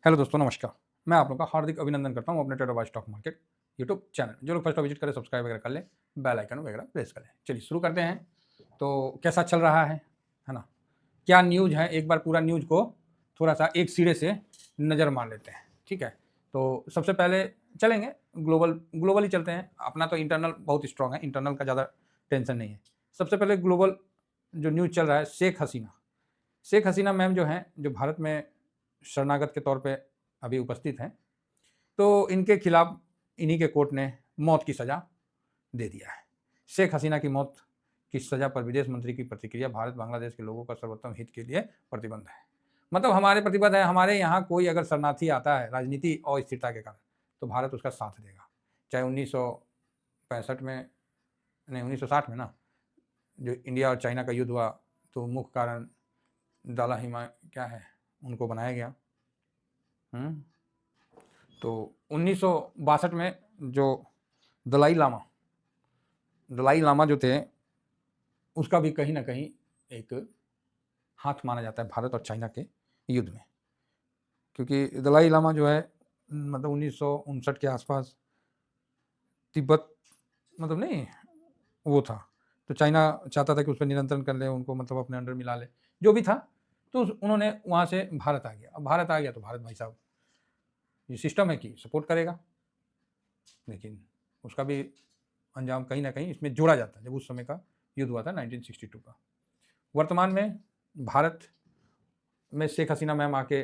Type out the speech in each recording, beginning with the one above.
Hello दोस्तों, नमस्कार। मैं आप लोगों का हार्दिक अभिनंदन करता हूँ अपने trader by stock market YouTube channel. जो लोग फर्स्ट विजिट करें, सब्सक्राइब वगैरह कर लें, बेल आइकन वगैरह प्रेस करें। चलिए शुरू करते हैं। तो कैसा चल रहा है ना? क्या न्यूज़ है, एक बार पूरा न्यूज़ को थोड़ा सा एक सिरे से नज़र मार लेते हैं। ठीक है, तो सबसे पहले चलेंगे ग्लोबली चलते हैं। अपना तो इंटरनल बहुत स्ट्रांग है, इंटरनल का ज़्यादा टेंशन नहीं है। सबसे पहले ग्लोबल जो न्यूज़ चल रहा है, शेख हसीना मैम जो हैं, जो भारत में शरणागत के तौर पे अभी उपस्थित हैं, तो इनके खिलाफ इन्हीं के कोर्ट ने मौत की सज़ा दे दिया है। शेख हसीना की मौत की सज़ा पर विदेश मंत्री की प्रतिक्रिया, भारत बांग्लादेश के लोगों का सर्वोत्तम हित के लिए प्रतिबद्ध है। मतलब हमारे प्रतिबद्ध है, हमारे यहाँ कोई अगर शरणार्थी आता है राजनीति और स्थिरता के कारण, तो भारत उसका साथ देगा। चाहे 1965 में, नहीं 1960 में ना, जो इंडिया और चाइना का युद्ध हुआ, तो मुख्य कारण दाला हिमा क्या है, उनको बनाया गया। तो 1962 में जो दलाई लामा जो थे, उसका भी कहीं ना कहीं एक हाथ माना जाता है भारत और चाइना के युद्ध में, क्योंकि दलाई लामा जो है मतलब 1959 के आसपास तिब्बत मतलब नहीं वो था, तो चाइना चाहता था कि उस पर नियंत्रण कर ले, उनको मतलब अपने अंडर मिला ले, जो भी था। तो उन्होंने वहाँ से भारत आ गया। अब भारत आ गया तो भारत भाई साहब ये सिस्टम है कि सपोर्ट करेगा, लेकिन उसका भी अंजाम कहीं ना कहीं इसमें जोड़ा जाता है। जब उस समय का युद्ध हुआ था 1962 का। वर्तमान में भारत में शेख हसीना मैम आके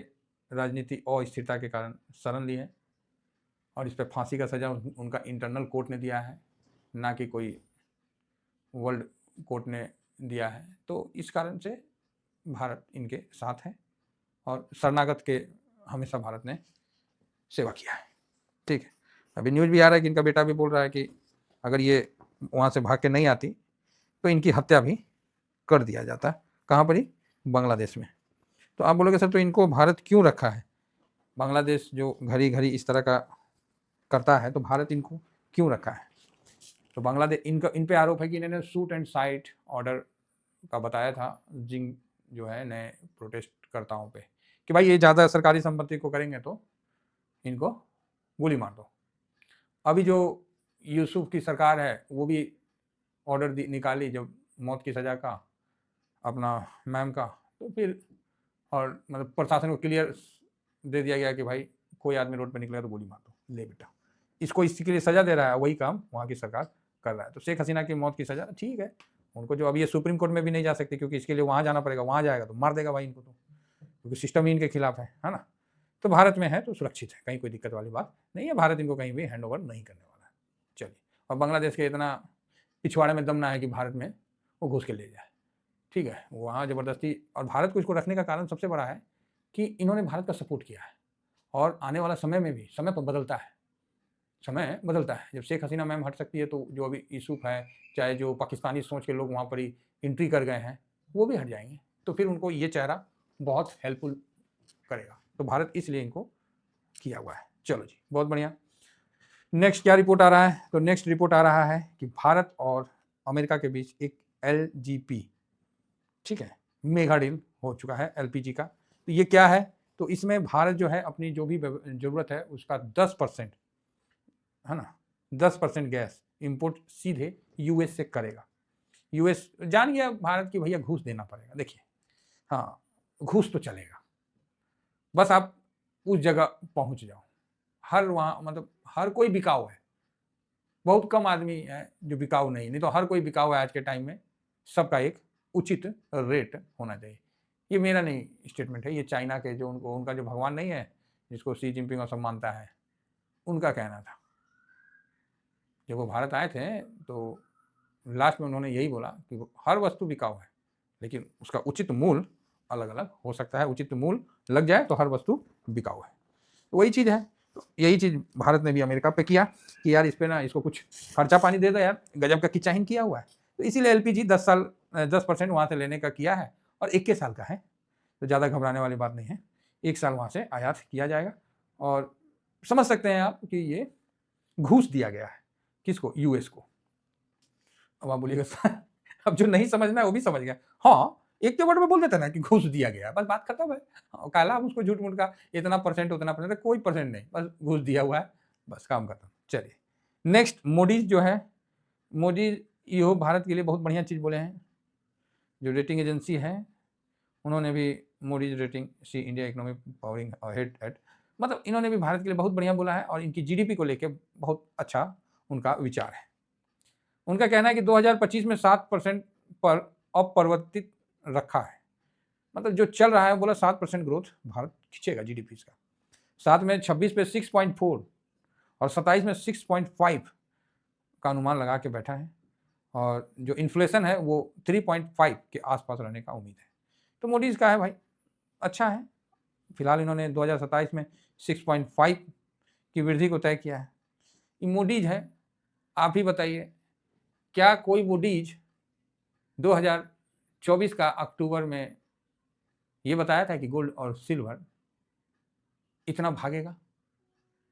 राजनीति अस्थिरता के कारण शरण ली है, और इस पर फांसी का सज़ा उनका इंटरनल कोर्ट ने दिया है, ना कि कोई वर्ल्ड कोर्ट ने दिया है। तो इस कारण से भारत इनके साथ है, और शरणागत के हमेशा भारत ने सेवा किया है। ठीक है, अभी न्यूज़ भी आ रहा है कि इनका बेटा भी बोल रहा है कि अगर ये वहाँ से भाग के नहीं आती तो इनकी हत्या भी कर दिया जाता। कहाँ पर ही? बांग्लादेश में। तो आप बोलोगे सर तो इनको भारत क्यों रखा है? बांग्लादेश जो घड़ी घड़ी इस तरह का करता है, तो भारत इनको क्यों रखा है? तो बांग्लादेश इन पे आरोप है कि इन्होंने शूट एंड साइट ऑर्डर का बताया था जिंग जो है नए प्रोटेस्टकर्ताओं पे, कि भाई ये ज़्यादा सरकारी संपत्ति को करेंगे तो इनको गोली मार दो। अभी जो यूसुफ की सरकार है वो भी ऑर्डर निकाली जब मौत की सज़ा का अपना मैम का, तो फिर और मतलब प्रशासन को क्लियर दे दिया गया कि भाई कोई आदमी रोड पर निकलेगा तो गोली मार दो, ले बेटा। इसको इसके लिए सज़ा दे रहा है, वही काम वहाँ की सरकार कर रहा है। तो शेख हसीना की मौत की सज़ा ठीक है उनको, जो अभी ये सुप्रीम कोर्ट में भी नहीं जा सकते, क्योंकि इसके लिए वहाँ जाना पड़ेगा, वहाँ जाएगा तो मार देगा भाई इनको, तो क्योंकि सिस्टम ही इनके खिलाफ है ना। तो भारत में है तो सुरक्षित है, कहीं कोई दिक्कत वाली बात नहीं है। भारत इनको कहीं भी हैंड ओवर नहीं करने वाला है। चलिए, और बांग्लादेश के इतना पिछवाड़े में दम ना है कि भारत में वो घुस के ले जाए। ठीक है, वहाँ ज़बरदस्ती, और भारत को इसको रखने का कारण सबसे बड़ा है कि इन्होंने भारत का सपोर्ट किया है, और आने वाला समय में भी समय पर बदलता है, समय बदलता है। जब शेख हसीना मैम हट सकती है, तो जो अभी यूसुफ है, चाहे जो पाकिस्तानी सोच के लोग वहाँ पर ही एंट्री कर गए हैं, वो भी हट जाएंगे। तो फिर उनको ये चेहरा बहुत हेल्पफुल करेगा। तो भारत इसलिए इनको किया हुआ है। चलो जी, बहुत बढ़िया। नेक्स्ट क्या रिपोर्ट आ रहा है? तो नेक्स्ट रिपोर्ट आ रहा है कि भारत और अमेरिका के बीच एक LGP, ठीक है, मेगा डील हो चुका है LPG का। तो ये क्या है? तो इसमें भारत जो है अपनी जो भी ज़रूरत है उसका 10%, है ना, 10% गैस इंपोर्ट सीधे US से करेगा। US जान गया भारत की भैया घूस देना पड़ेगा। देखिए, हाँ, घूस तो चलेगा, बस आप उस जगह पहुंच जाओ। हर वहाँ मतलब हर कोई बिकाऊ है, बहुत कम आदमी है जो बिकाऊ नहीं तो हर कोई बिकाऊ है आज के टाइम में। सबका एक उचित रेट होना चाहिए। ये मेरा नहीं स्टेटमेंट है, ये चाइना के जो उनका जो भगवान नहीं है जिसको शी जिनपिंग और सब मानता है, उनका कहना था। जब वो भारत आए थे तो लास्ट में उन्होंने यही बोला कि हर वस्तु बिकाऊ है, लेकिन उसका उचित मूल्य अलग अलग हो सकता है। उचित मूल्य लग जाए तो हर वस्तु बिकाऊ है। तो वही चीज़ है। तो यही चीज़ भारत ने भी अमेरिका पे किया कि यार इस पे ना इसको कुछ खर्चा पानी दे दो यार, गजब का किचाहिन किया हुआ है। तो इसीलिए LPG 10% वहाँ से लेने का किया है, और 21 साल का है, तो ज़्यादा घबराने वाली बात नहीं है। 1 साल वहाँ से आयात किया जाएगा, और समझ सकते हैं आप कि ये घूस दिया गया है। किसको? US को। अब आप बोलिएगा अब जो नहीं समझना है वो भी समझ गया। हाँ, एक के वर्ड में बोल देता ना कि घूस दिया गया, बस बात खत्म है। काला हम उसको झूठ मूठ का इतना परसेंट उतना परसेंट, कोई परसेंट नहीं, बस घूस दिया हुआ है, बस काम खत्म। चलिए नेक्स्ट, मोडीज जो है, मोदी यो भारत के लिए बहुत बढ़िया चीज़ बोले हैं। जो रेटिंग एजेंसी है उन्होंने भी Moody's rating sees India economic powering head at, मतलब इन्होंने भी भारत के लिए बहुत बढ़िया बोला है और इनकी जीडीपी को लेकर बहुत अच्छा उनका विचार है। उनका कहना है कि 2025 में 7% पर अपरिवर्तित रखा है, मतलब जो चल रहा है बोला 7% ग्रोथ भारत खींचेगा जीडीपी का। साथ में 26 पे 6.4 और 27 में 6.5 का अनुमान लगा के बैठा है और जो इन्फ्लेशन है वो 3.5 के आसपास रहने का उम्मीद है। तो मोडीज का है भाई अच्छा है। फिलहाल इन्होंने 2027 में 6.5 की वृद्धि को तय किया है। ये मोडीज है, आप ही बताइए क्या कोई मोडीज 2024 का अक्टूबर में ये बताया था कि गोल्ड और सिल्वर इतना भागेगा?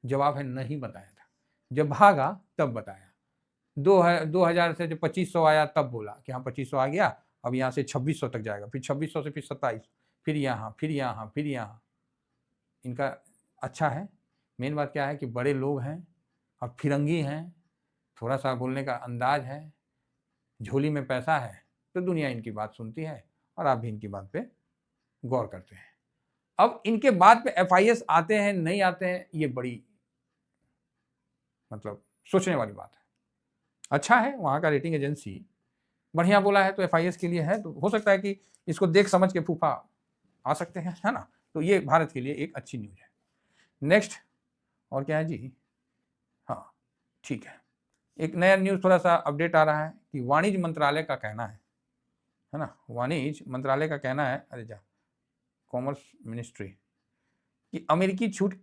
जवाब है नहीं बताया था। जब भागा तब बताया। 2000 से जब 2500 आया तब बोला कि हाँ 2500 आ गया, अब यहाँ से 2600 तक जाएगा, फिर 2600 से फिर 27, फिर यहाँ फिर यहाँ फिर यहाँ। इनका अच्छा है। मेन बात क्या है कि बड़े लोग हैं और फिरंगी हैं, थोड़ा सा बोलने का अंदाज है, झोली में पैसा है, तो दुनिया इनकी बात सुनती है और आप भी इनकी बात पे गौर करते हैं। अब इनके बाद पे FIS आते हैं नहीं आते हैं, ये बड़ी मतलब सोचने वाली बात है। अच्छा है, वहाँ का रेटिंग एजेंसी बढ़िया बोला है तो FIS के लिए है, तो हो सकता है कि इसको देख समझ के फूफा आ सकते हैं, है ना। तो ये भारत के लिए एक अच्छी न्यूज़ है। नेक्स्ट और क्या है जी, हाँ ठीक है, एक नया न्यूज़ थोड़ा सा अपडेट आ रहा है कि वाणिज्य मंत्रालय का कहना है ना, वाणिज्य मंत्रालय का कहना है, अरे जा कॉमर्स मिनिस्ट्री, कि अमेरिकी छूट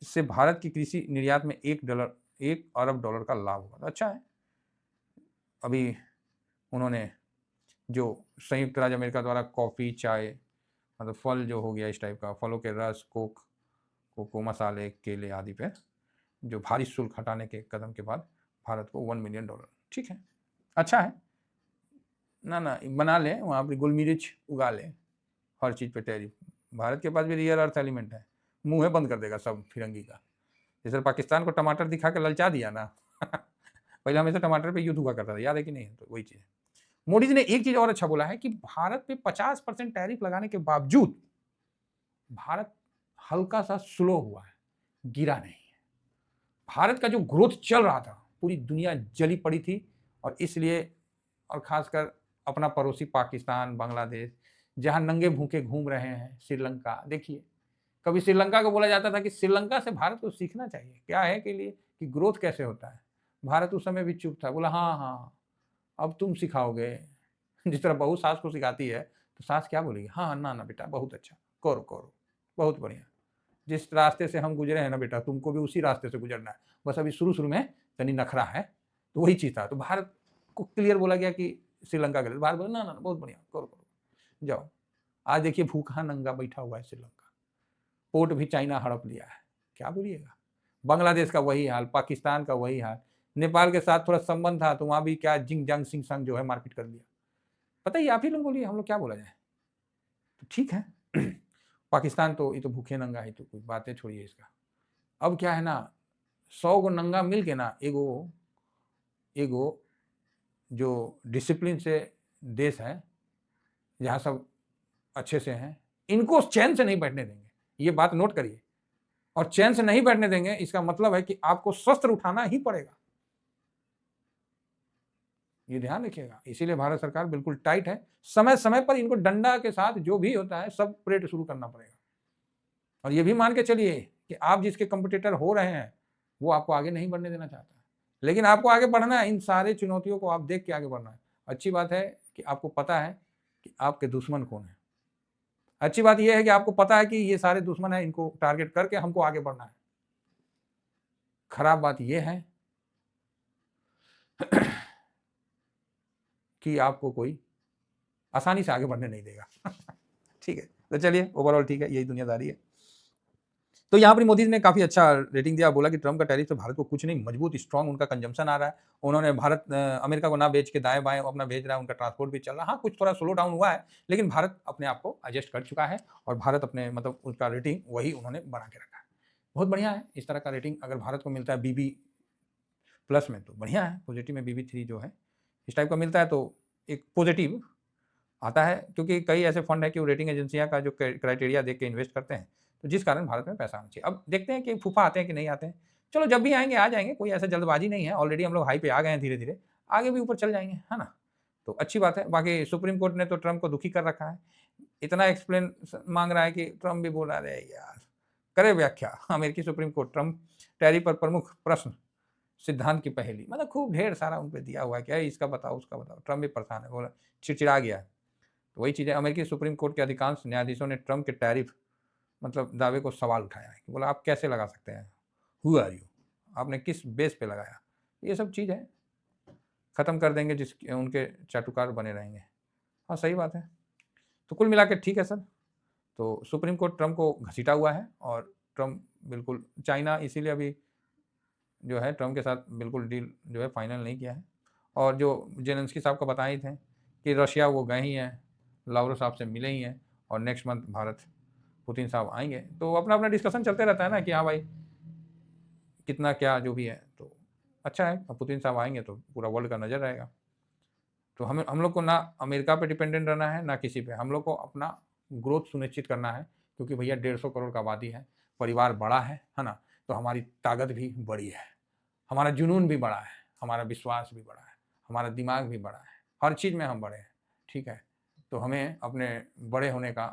से भारत की कृषि निर्यात में $1 अरब का लाभ होगा। तो अच्छा है। अभी उन्होंने जो संयुक्त राज्य अमेरिका द्वारा कॉफ़ी, चाय, मतलब फल जो हो गया इस टाइप का, फलों के रस, कोको मसाले, केले आदि पे जो भारी शुल्क हटाने के कदम के बाद भारत को $1 मिलियन, ठीक है, अच्छा है ना। बना लें वहाँ पर गुल मिर्च उगा लें, हर चीज़ पे टैरिफ। भारत के पास भी रियर अर्थ एलिमेंट है, मुँह बंद कर देगा सब फिरंगी का। जैसे पाकिस्तान को टमाटर दिखा के ललचा दिया ना पहले हमेशा टमाटर पे युद्ध हुआ करता था, याद है कि नहीं? तो वही चीज़। मोदी जी ने एक चीज़ और अच्छा बोला है कि भारत पे 50% टैरिफ लगाने के बावजूद भारत हल्का सा स्लो हुआ है, गिरा नहीं है। भारत का जो ग्रोथ चल रहा था, पूरी दुनिया जली पड़ी थी, और इसलिए, और खासकर अपना पड़ोसी पाकिस्तान, बांग्लादेश, जहां नंगे भूखे घूम रहे हैं, श्रीलंका देखिए, कभी श्रीलंका को बोला जाता था कि श्रीलंका से भारत को सीखना चाहिए क्या है के लिए कि ग्रोथ कैसे होता है। भारत उस समय भी चुप था, बोला हाँ हाँ अब तुम सिखाओगे जिस तरह बहू सास को सिखाती है, तो सास क्या बोलेगी, हाँ ना ना बेटा बहुत अच्छा, करो करो, बहुत बढ़िया, जिस रास्ते से हम गुजरे हैं ना बेटा तुमको भी उसी रास्ते से गुजरना है, बस अभी शुरू शुरू में तनी नखरा है। तो वही चीज़ था। तो भारत को क्लियर बोला गया कि श्रीलंका के लिए, भारत बोला ना ना बहुत बढ़िया, करो करो जाओ। आज देखिए भूखा नंगा बैठा हुआ है श्रीलंका, पोर्ट भी चाइना हड़प लिया है, क्या बोलिएगा। बांग्लादेश का वही हाल, पाकिस्तान का वही हाल, नेपाल के साथ थोड़ा संबंध था तो वहाँ भी क्या जिंग जंग सिंह संग जो है मारपीट कर दिया। पता ही, आप ही लोग बोलिए, हम लोग क्या बोला जाए। तो ठीक है पाकिस्तान तो ये तो भूखे नंगा है, तो कुछ बातें छोड़िए इसका। अब क्या है ना, 100 गो नंगा मिल के ना एगो जो डिसिप्लिन से देश है, जहाँ सब अच्छे से हैं, इनको चैन से नहीं बैठने देंगे, ये बात नोट करिए। और चैन से नहीं बैठने देंगे इसका मतलब है कि आपको शस्त्र उठाना ही पड़ेगा, ये ध्यान रखिएगा। इसीलिए भारत सरकार बिल्कुल टाइट है, समय समय पर इनको डंडा के साथ जो भी होता है सब परेड शुरू करना पड़ेगा। और ये भी मान के चलिए कि आप जिसके कंपटीटर हो रहे हैं वो आपको आगे नहीं बढ़ने देना चाहता है, लेकिन आपको आगे बढ़ना है, इन सारे चुनौतियों को आप देख के आगे बढ़ना है। अच्छी बात है कि आपको पता है कि आपके दुश्मन कौन है, अच्छी बात यह है कि आपको पता है कि ये सारे दुश्मन है, इनको टारगेट करके हमको आगे बढ़ना है। खराब बात यह है कि आपको कोई आसानी से आगे बढ़ने नहीं देगा ठीक है, तो चलिए ओवरऑल ठीक है, यही दुनियादारी है। तो यहाँ पर मोदी ने काफ़ी अच्छा रेटिंग दिया, बोला कि ट्रम्प का टैरिफ से भारत को कुछ नहीं, मजबूत स्ट्रॉन्ग उनका कंजम्पशन आ रहा है। उन्होंने भारत अमेरिका को ना बेच के दाएँ-बाएँ अपना भेज रहा है, उनका ट्रांसपोर्ट भी चल रहा है। हाँ, कुछ थोड़ा स्लो डाउन हुआ है, लेकिन भारत अपने आप को एडजस्ट कर चुका है और भारत अपने मतलब उसका रेटिंग वही उन्होंने बना के रखा है। बहुत बढ़िया है, इस तरह का रेटिंग अगर भारत को मिलता है BB प्लस में तो बढ़िया है, पॉजिटिव में BB3 जो है, इस टाइप का मिलता है तो एक पॉजिटिव आता है, क्योंकि कई ऐसे फंड है कि वो रेटिंग एजेंसियाँ का जो क्राइटेरिया देख के इन्वेस्ट करते हैं, तो जिस कारण भारत में पैसा आना चाहिए। अब देखते हैं कि फूफा आते हैं कि नहीं आते हैं। चलो जब भी आएँगे आ जाएँगे, कोई ऐसा जल्दबाजी नहीं है, ऑलरेडी हम लोग हाई पे आ गए हैं धीरे-धीरे, आगे भी ऊपर चल जाएँगे, है ना? तो अच्छी बात है, बाकी सुप्रीम कोर्ट ने तो ट्रम्प को दुखी कर रखा है। इतना एक्सप्लेन माँग रहा है कि ट्रम्प भी बोल रहा है, अरे यार! करे व्याख्या अमेरिकी सुप्रीम कोर्ट, ट्रम्प टैरिफ पर प्रमुख प्रश्न, सिद्धांत की पहेली, मतलब खूब ढेर सारा उन पे दिया हुआ है कि अरे इसका बताओ, उसका बताओ। ट्रम्प भी परेशान है, बोला चिड़चिड़ा गया है। तो वही चीज़ है, अमेरिकी सुप्रीम कोर्ट के अधिकांश न्यायाधीशों ने ट्रम्प के टैरिफ मतलब दावे को सवाल उठाया है, कि बोला आप कैसे लगा सकते हैं? Who are you? आपने किस बेस पे लगाया? ये सब चीज़ है, खत्म कर देंगे जिस उनके चाटुकार बने रहेंगे। हाँ, सही बात है। तो कुल मिला के ठीक है सर। तो सुप्रीम कोर्ट ट्रम्प को घसीटा हुआ है और ट्रम्प बिल्कुल, चाइना इसीलिए अभी जो है ट्रम्प के साथ बिल्कुल डील जो है फाइनल नहीं किया है। और जो जेलेंस्की साहब का बताए ही थे कि रशिया वो गए ही हैं, लाव्रोव साहब से मिले ही हैं और नेक्स्ट मंथ भारत पुतिन साहब आएँगे। तो अपना-अपना डिस्कशन चलते रहता है ना कि हाँ भाई, कितना क्या जो भी है, तो अच्छा है। अब पुतिन साहब आएँगे तो पूरा वर्ल्ड का नज़र रहेगा। तो हम लोग को ना अमेरिका पे डिपेंडेंट रहना है, ना किसी पे। हम लोग को अपना ग्रोथ सुनिश्चित करना है, क्योंकि भैया 150 करोड़ का आबादी है, परिवार बड़ा है ना? तो हमारी ताकत भी बड़ी है, हमारा जुनून भी बड़ा है, हमारा विश्वास भी बड़ा है, हमारा दिमाग भी बड़ा है, हर चीज़ में हम बड़े हैं, ठीक है? तो हमें अपने बड़े होने का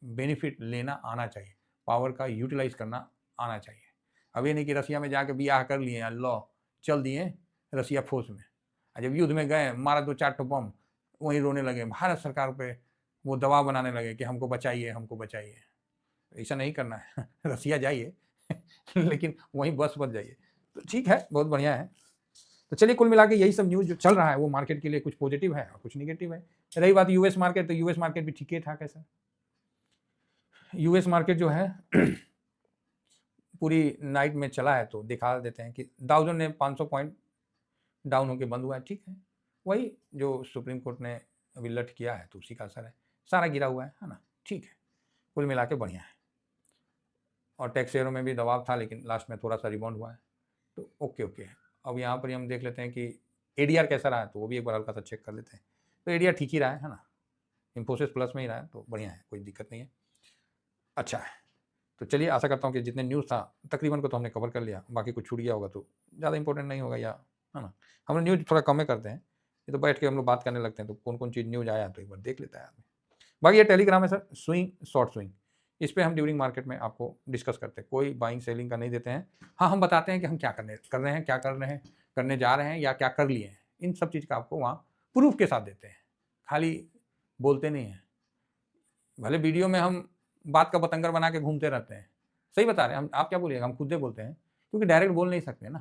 बेनिफिट लेना आना चाहिए, पावर का यूटिलाइज़ करना आना चाहिए। अब ये नहीं कि रसिया में जाके ब्याह कर लिए, लो चल दिए रसिया फौज में। जब युद्ध में गए, मारा 2-4 ठो बम, वहीं रोने लगे, भारत सरकार पे वो दबाव बनाने लगे कि हमको बचाइए, हमको बचाइए। ऐसा नहीं करना है रसिया जाइए लेकिन वहीं बस जाइए। तो ठीक है, बहुत बढ़िया है। तो चलिए कुल मिला के यही सब न्यूज़ जो चल रहा है वो मार्केट के लिए कुछ पॉजिटिव है और कुछ नेगेटिव है। रही बात यूएस मार्केट, तो यूएस मार्केट भी ठीक ही ठाक है सर। यूएस मार्केट जो है पूरी नाइट में चला है, तो दिखा देते हैं कि डाउ जोन्स ने 500 पॉइंट डाउन होके बंद हुआ है, ठीक है। वही जो सुप्रीम कोर्ट ने अभी लट किया है तो उसी का असर है, सारा गिरा हुआ है ना? ठीक है, कुल मिला के बढ़िया है। और टैक्स शेयरों में भी दबाव था, लेकिन लास्ट में थोड़ा सा रिबाउंड हुआ है, तो ओके ओके। अब यहाँ पर हम देख लेते हैं कि एडीआर कैसा रहा है, तो वो भी एक बार हल्का सा चेक कर लेते हैं। तो एडीआर ठीक ही रहा है ना? इन्फोसिस प्लस में ही रहा है, तो बढ़िया है, कोई दिक्कत नहीं है, अच्छा है। तो चलिए आशा करता हूँ कि जितने न्यूज़ था तकरीबन को तो हमने कवर कर लिया, बाकी कुछ छूट गया होगा तो ज़्यादा इंपॉर्टेंट नहीं होगा, या है ना? हम लोग न्यूज़ थोड़ा कम ही करते हैं, ये तो बैठ के हम लोग बात करने लगते हैं, तो कौन कौन चीज़ न्यूज़ आया तो एक बार देख लेता है आदमी। बाकी ये टेलीग्राम है सर, स्विंग शॉर्ट स्विंग, इस पे हम ड्यूरिंग मार्केट में आपको डिस्कस करते हैं, कोई बाइंग सेलिंग का नहीं देते हैं। हाँ, हम बताते हैं कि हम क्या कर रहे हैं, क्या कर रहे हैं, करने जा रहे हैं या क्या कर लिए हैं, इन सब चीज़ का आपको वहाँ प्रूफ के साथ देते हैं, खाली बोलते नहीं हैं। भले वीडियो में हम बात का बतंगर बना के घूमते रहते हैं, सही बता रहे हैं हम, आप क्या बोलिएगा, हम खुद ही बोलते हैं, क्योंकि डायरेक्ट बोल नहीं सकते ना।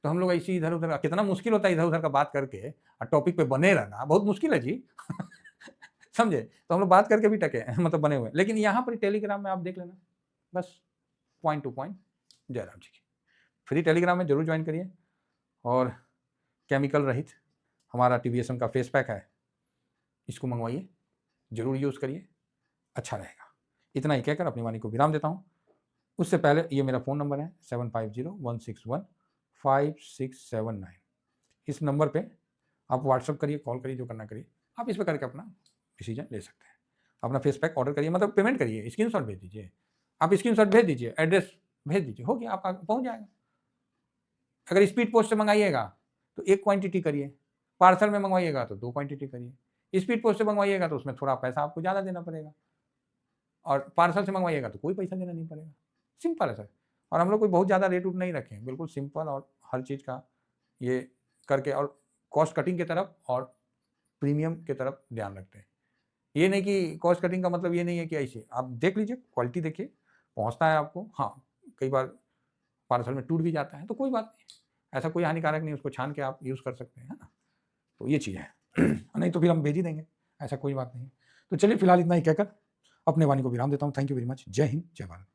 तो हम लोग ऐसे इधर उधर, कितना मुश्किल होता है इधर उधर का बात करके और टॉपिक पे बने रहना, बहुत मुश्किल है जी समझे? तो हम लोग बात करके भी टके मतलब बने हुए, लेकिन यहाँ पर टेलीग्राम में आप देख लेना, बस पॉइंट टू पॉइंट। जयराम जी की फ्री टेलीग्राम में जरूर ज्वाइन करिए, और केमिकल रहित हमारा टीवीएसएम का फेस पैक है, इसको मंगवाइए, जरूर यूज़ करिए, अच्छा रहेगा। इतना ही कहकर अपनी वाणी को विराम देता हूँ। उससे पहले ये मेरा फ़ोन नंबर है 7501615679, इस नंबर पे आप व्हाट्सअप करिए, कॉल करिए, जो करना करिए, आप इस पर करके अपना डिसीजन ले सकते हैं। अपना फेस पैक ऑर्डर करिए, मतलब पेमेंट करिए, स्क्रीनशॉट भेज दीजिए, आप स्क्रीनशॉट भेज दीजिए, एड्रेस भेज दीजिए, हो गया, आपका पहुँच जाएगा। अगर स्पीड पोस्ट से मंगाइएगा तो 1 क्वांटिटी करिए, पार्सल में मंगवाइएगा तो 2 क्वांटिटी करिए। स्पीड पोस्ट से मंगवाइएगा तो उसमें थोड़ा पैसा आपको ज़्यादा देना पड़ेगा, और पार्सल से मंगवाइएगा तो कोई पैसा देना नहीं पड़ेगा। सिंपल है सर। और हम लोग कोई बहुत ज़्यादा रेट उट नहीं रखे हैं, बिल्कुल सिंपल, और हर चीज़ का ये करके, और कॉस्ट कटिंग की तरफ और प्रीमियम की तरफ ध्यान रखते हैं। ये नहीं कि कॉस्ट कटिंग का मतलब ये नहीं है कि ऐसे आप देख लीजिए, क्वालिटी देखिए, पहुँचता है आपको। हाँ, कई बार पार्सल में टूट भी जाता है, तो कोई बात नहीं, ऐसा कोई हानिकारक नहीं, उसको छान के आप यूज़ कर सकते हैं, है ना? तो ये चीज़ है नहीं तो फिर हम भेज ही देंगे, ऐसा कोई बात नहीं। तो चलिए फिलहाल इतना ही कहकर अपने वाणी को विराम देता हूँ। Thank you very much. जय हिंद, जय भारत।